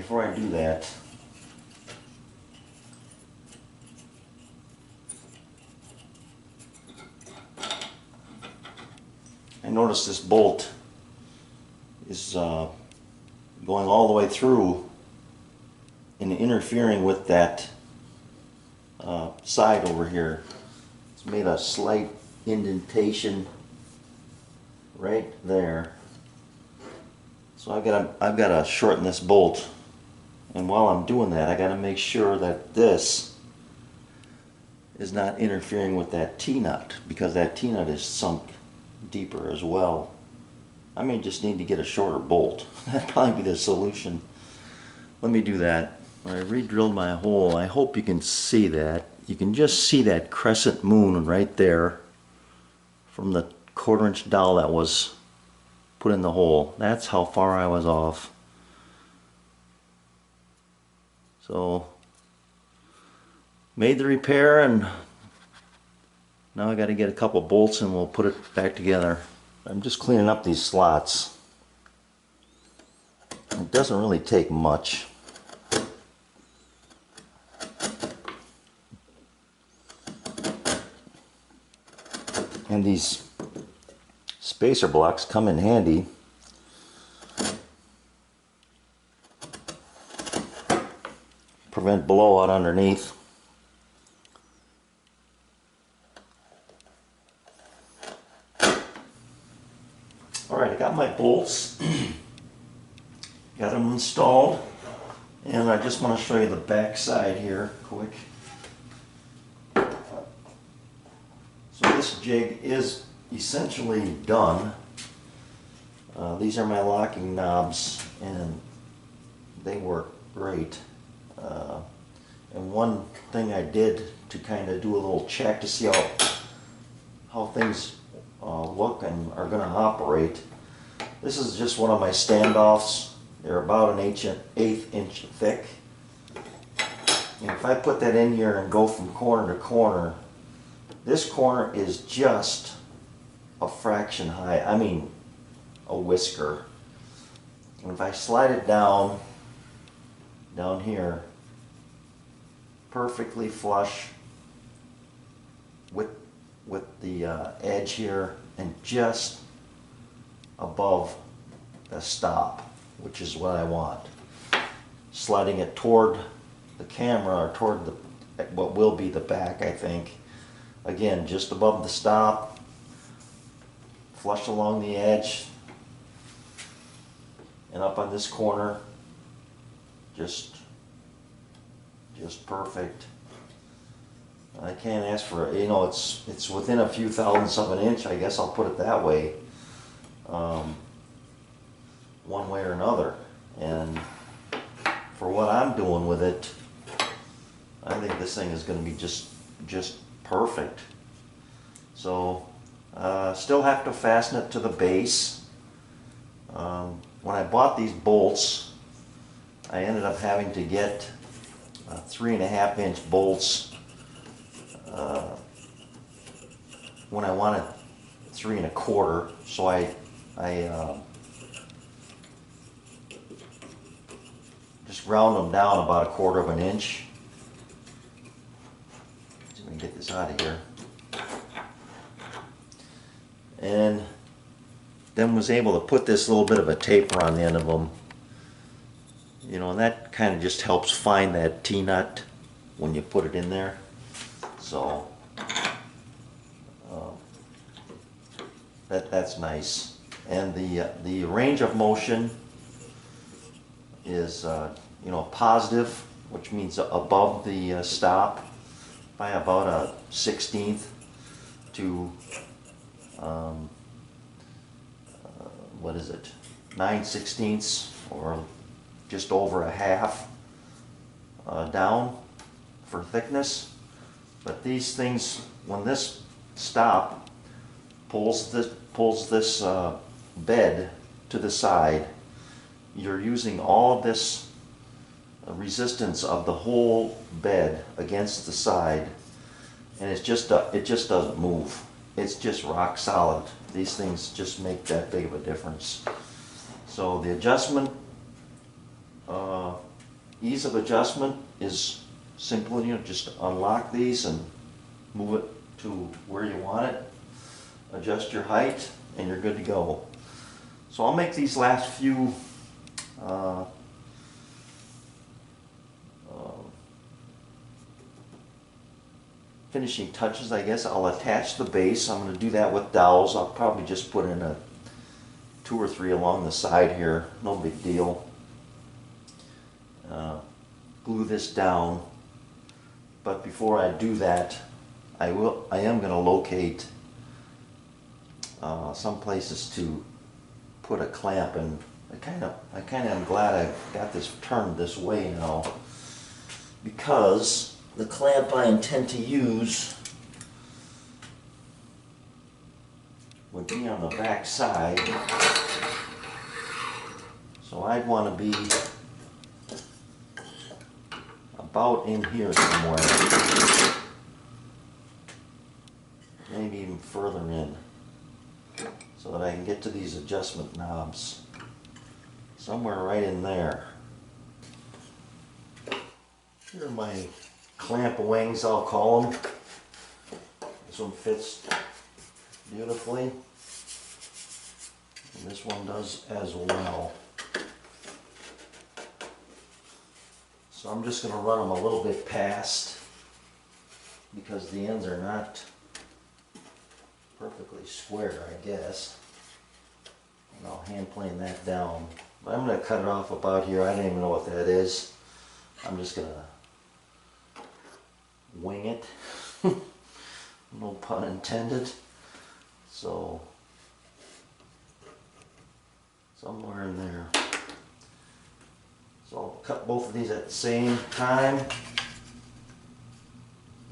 before I do that, I notice this bolt is going all the way through and interfering with that side over here. It's made a slight indentation right there. So I've got to shorten this bolt, and while I'm doing that, I got to make sure that this is not interfering with that T-nut, because that T-nut is sunk deeper as well. I may just need to get a shorter bolt. That'd probably be the solution. Let me do that. I re-drilled my hole. I hope you can see that. You can just see that crescent moon right there from the 1/4 inch dowel that was put in the hole. That's how far I was off. So made the repair, and now I got to get a couple bolts and we'll put it back together. I'm just cleaning up these slots. It doesn't really take much. And these spacer blocks come in handy. Prevent blowout underneath. Alright, I got my bolts. Got them installed. And I just want to show you the back side here quick. So this jig is essentially done. These are my locking knobs, and they work great. And one thing I did to kind of do a little check to see how things look and are going to operate. This is just one of my standoffs. They're about an 1/8 inch thick. And if I put that in here and go from corner to corner, this corner is just a fraction high. I mean, a whisker. And if I slide it down here, perfectly flush with the edge here, and just above the stop, which is what I want. Sliding it toward the camera, or toward what will be the back, I think. Again, just above the stop, flush along the edge, and up on this corner, just perfect. I can't ask for, you know, it's within a few thousandths of an inch, I guess I'll put it that way, one way or another. And for what I'm doing with it, I think this thing is going to be just perfect. So still have to fasten it to the base. When I bought these bolts, I ended up having to get 3.5 inch bolts when I wanted 3 1/4. So I just round them down about 1/4 of an inch. Let me get this out of here. And then was able to put this little bit of a taper on the end of them. You know, and that kind of just helps find that T-nut when you put it in there. So that's nice. And the range of motion is you know, positive, which means above the stop by about a 1/16 to what is it, 9/16, or just over a half down for thickness. But these things, when this stop pulls this bed to the side, you're using all of this resistance of the whole bed against the side, and it just doesn't move. It's just rock solid. These things just make that big of a difference. So the adjustment ease of adjustment is simple. You know, just unlock these and move it to where you want it, adjust your height, and you're good to go. So I'll make these last few finishing touches, I guess. I'll attach the base. I'm going to do that with dowels. I'll probably just put in 2 or 3 along the side here, no big deal. Glue this down, but before I do that, I am going to locate some places to put a clamp, and I kind of am glad I got this turned this way now, because the clamp I intend to use would be on the back side, so I'd want to be about in here somewhere, maybe even further in, so that I can get to these adjustment knobs somewhere right in there. Here are my clamp wings, I'll call them. This one fits beautifully, and this one does as well. So I'm just going to run them a little bit past, because the ends are not perfectly square, I guess. And I'll hand plane that down. But I'm going to cut it off about here. I don't even know what that is. I'm just going to wing it. No pun intended. So, somewhere in there. So I'll cut both of these at the same time,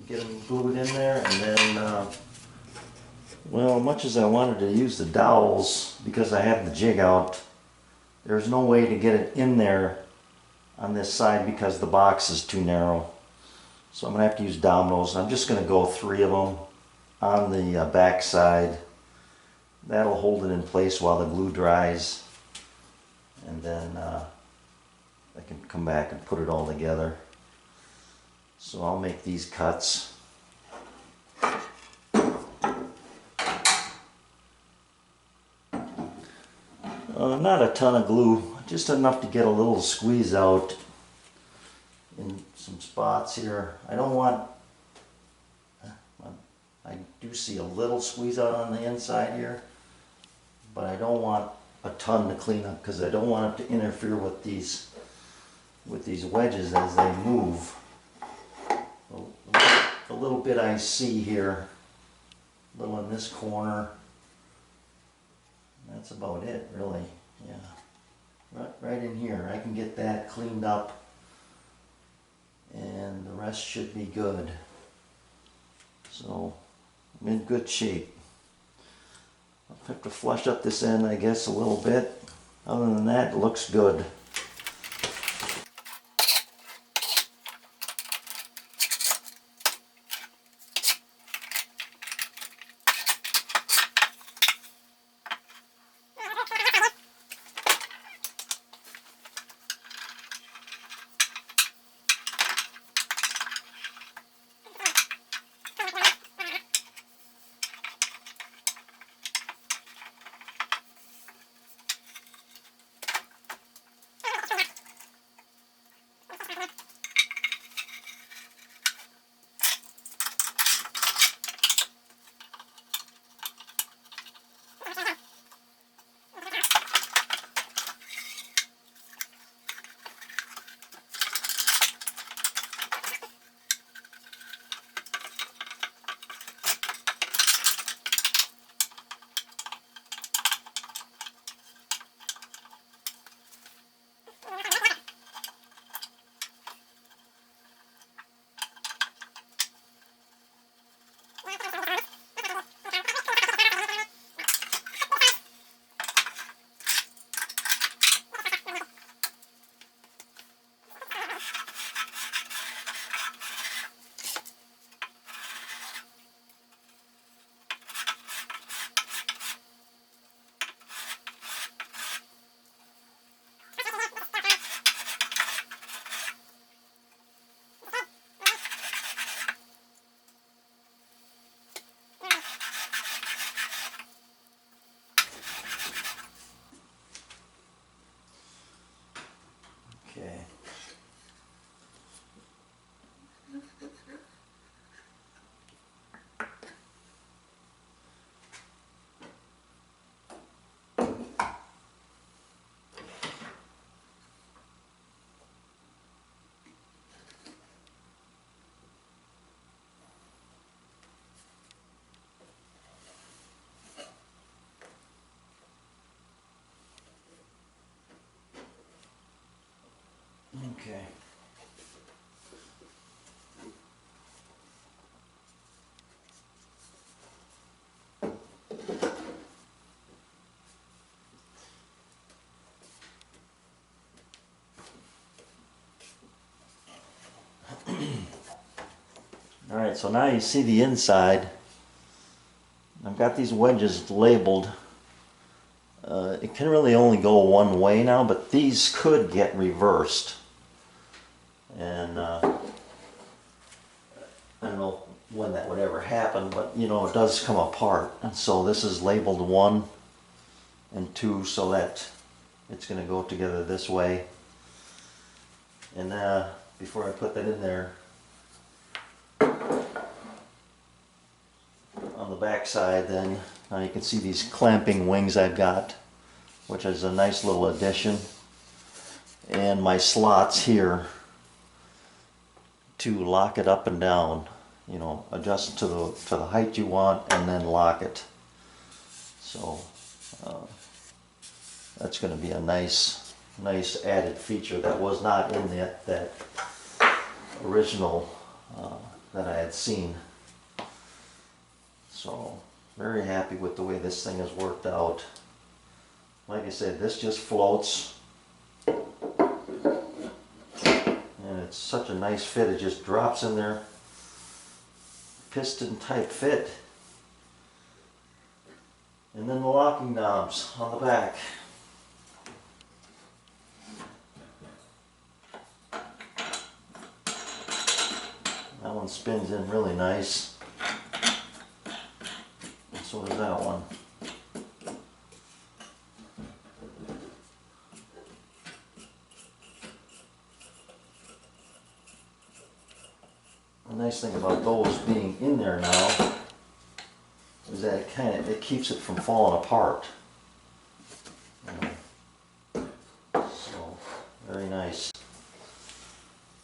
get them glued in there, and then, well, much as I wanted to use the dowels because I have the jig out, there's no way to get it in there on this side because the box is too narrow. So I'm going to have to use dominoes. I'm just going to go 3 of them on the back side. That'll hold it in place while the glue dries, and then I can come back and put it all together. So I'll make these cuts. Not a ton of glue, just enough to get a little squeeze out in some spots here. I don't want, I do see a little squeeze out on the inside here, but I don't want a ton to clean up because I don't want it to interfere with these wedges as they move. A little bit I see here, a little in this corner. That's about it, really. Yeah, right in here. I can get that cleaned up, and the rest should be good. So I'm in good shape. I'll have to flush up this end, I guess, a little bit. Other than that, it looks good. Okay. All right, so now you see the inside. I've got these wedges labeled. It can really only go one way now, but these could get reversed. And I don't know when that would ever happen, but you know, it does come apart. And so this is labeled 1 and 2 so that it's going to go together this way. And before I put that in there, on the back side then, now you can see these clamping wings I've got, which is a nice little addition. And my slots here to lock it up and down, you know, adjust to the height you want and then lock it. So that's going to be a nice added feature that was not in that original that I had seen. So very happy with the way this thing has worked out. Like I said, this just floats. And it's such a nice fit, it just drops in there. Piston type fit. And then the locking knobs on the back. That one spins in really nice. And so does that one. The nice thing about those being in there now is that it keeps it from falling apart. So very nice.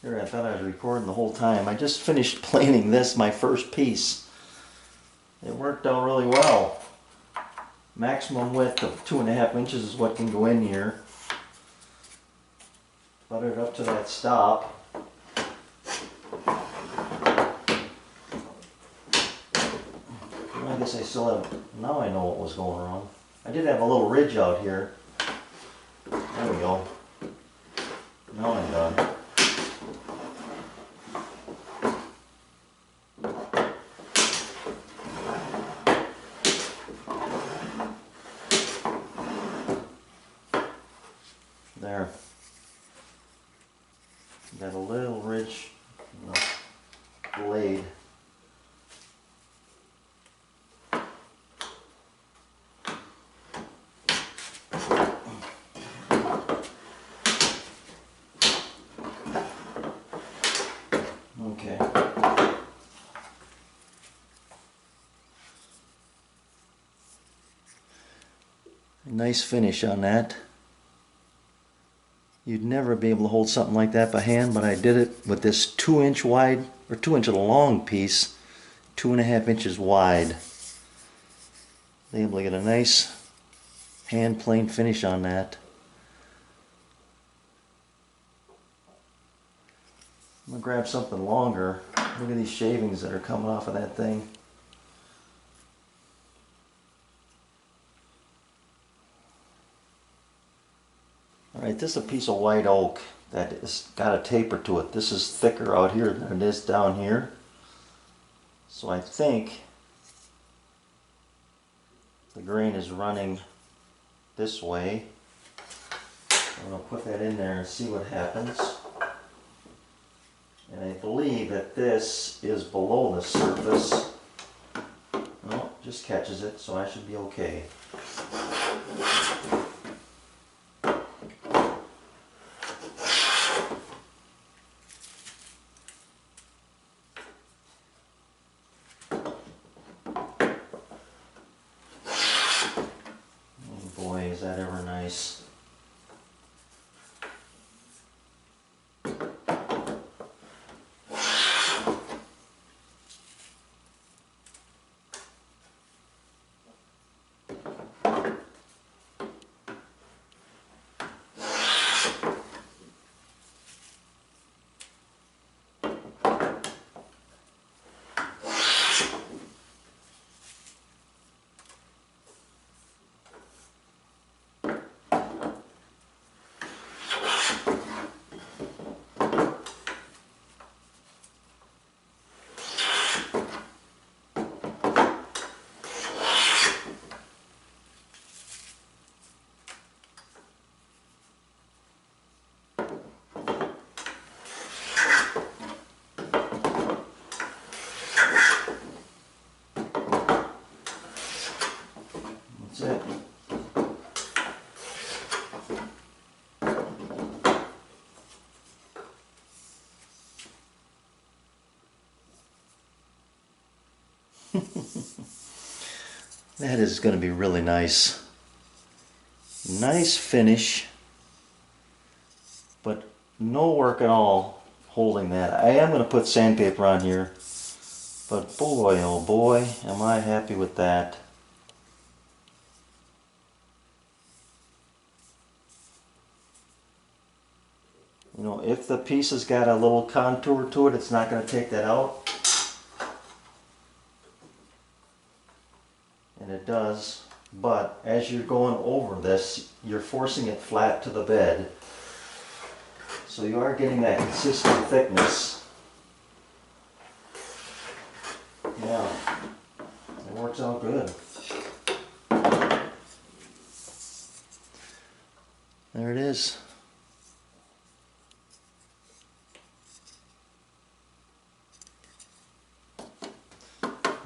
Here, I thought I was recording the whole time. I just finished planing this, my first piece. It worked out really well. Maximum width of 2.5 inches is what can go in here. Butter it up to that stop. I guess I still have, now I know what was going wrong. I did have a little ridge out here. There we go. Now I'm done. There. Got a little ridge in the blade. Okay. Nice finish on that. You'd never be able to hold something like that by hand, but I did it with this 2-inch wide, or 2-inch long piece, 2.5 inches wide. Able to get a nice hand plane finish on that. I'm going to grab something longer. Look at these shavings that are coming off of that thing. Alright, this is a piece of white oak that has got a taper to it. This is thicker out here than it is down here. So I think the grain is running this way. I'm going to put that in there and see what happens. And I believe that this is below the surface. No, it just catches it, so I should be okay. Oh boy, is that ever nice. That is going to be really nice. Nice finish, but no work at all holding that. I am going to put sandpaper on here, but boy, oh boy, am I happy with that. You know, if the piece has got a little contour to it, it's not going to take that out. And it does, but as you're going over this, you're forcing it flat to the bed. So you are getting that consistent thickness. Yeah, it works out good. There it is.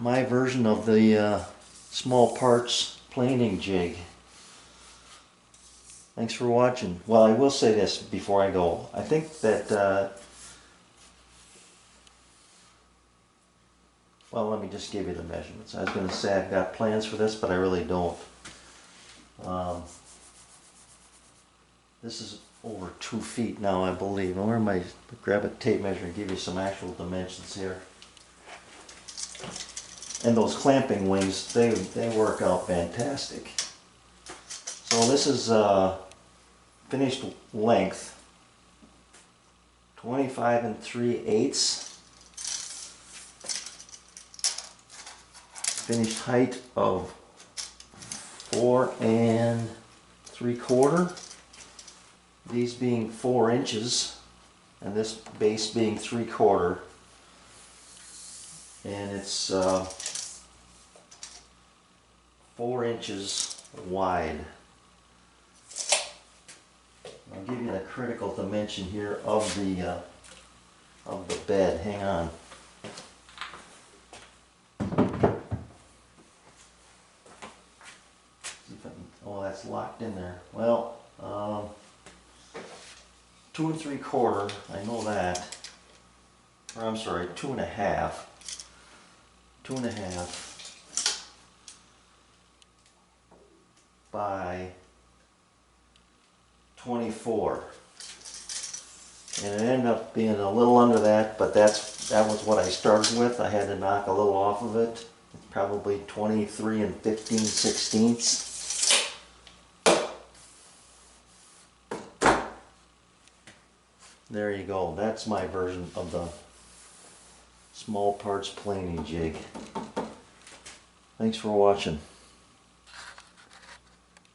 My version of the small parts planing jig. Thanks for watching. Well, I will say this before I go. I think that, well, let me just give you the measurements. I was going to say I've got plans for this, but I really don't. This is over 2 feet now, I believe. Where am I? Grab a tape measure and give you some actual dimensions here. And those clamping wings, they work out fantastic. So this is finished length, 25 3/8. Finished height of 4 3/4. These being 4 inches, and this base being 3/4. And it's 4 inches wide. I'll give you the critical dimension here of the bed. Hang on. See if I can, oh, that's locked in there. Well, 2 3/4. I know that. Or I'm sorry, 2 1/2. 2 1/2 by 24, and it ended up being a little under that, but that was what I started with. I had to knock a little off of it, probably 23 15/16. There you go. That's my version of the small parts planing jig. Thanks for watching.